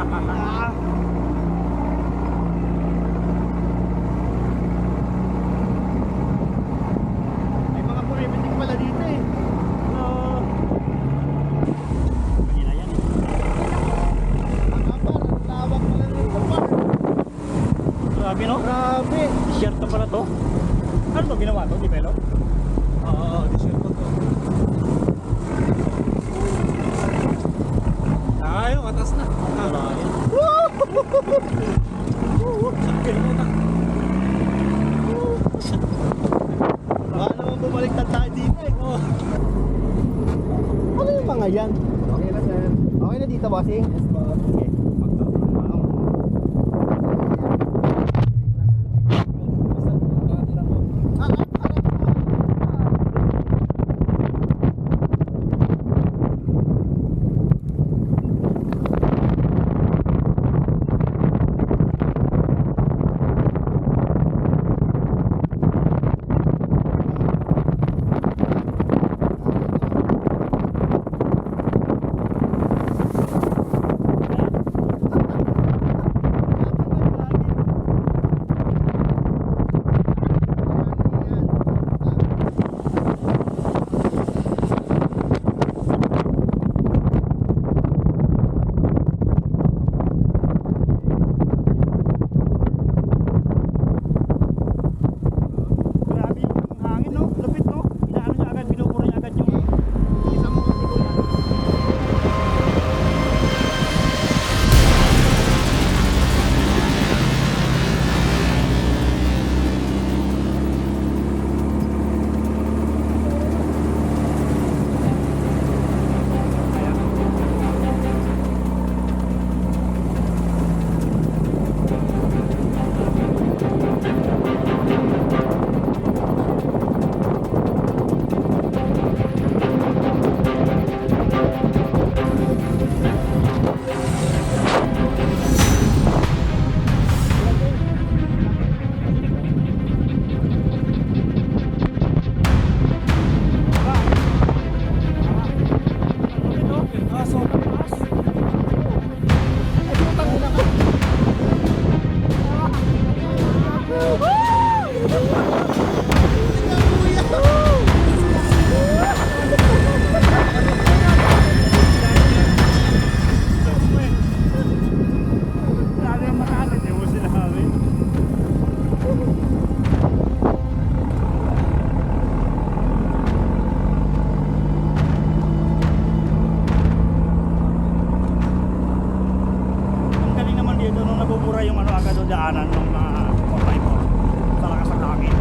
May mga puripitik pala dito eh. Kanina yan eh. Ang kapar, lawak pala ng kapar. Grabe no? Grabe. Shirt na pala to. Ano to ginawa to? Di pelo? Oo, d-shirt ko to. Ay, matas na. Wala yan. Sakit mo na. Baka naman bumaliktad tayo dito eh. Ano yung mga yan? Okay na sir. Okay na dito bossing? Yes boss. Okay. daanan ng mga 4x4 sa lakas ng hangin.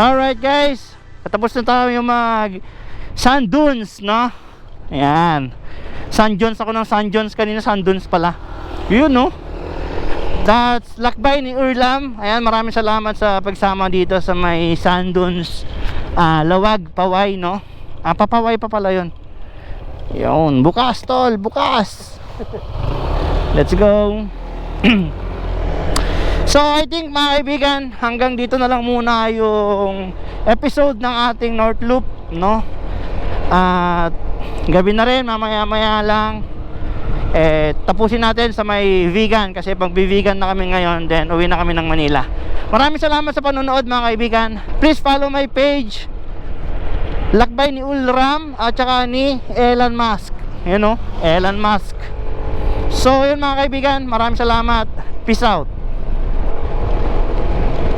Alright guys, tapos na tayo yung mag sand dunes, no? Ayan, sand dunes ako ng sand dunes kanina, sand dunes pala. Yun, no? That's lakbay ni Urlam. Ayan, maraming salamat sa pagsama dito sa may sand dunes, Lawag, Paoay, no? Papaway pa pala yun. Yun, bukas tol, bukas. Let's go. So I think mga kaibigan, hanggang dito na lang muna yung episode ng ating North Loop, no? At gabi na rin, mamaya-maya lang tapusin natin sa may vegan, kasi pag vegan na kami ngayon, then uwi na kami ng Manila. Maraming salamat sa panonood mga kaibigan. Please follow my page, lakbay ni Ulram at saka ni Elon Musk. You know, Elon Musk. So yun mga kaibigan, maraming salamat. Peace out.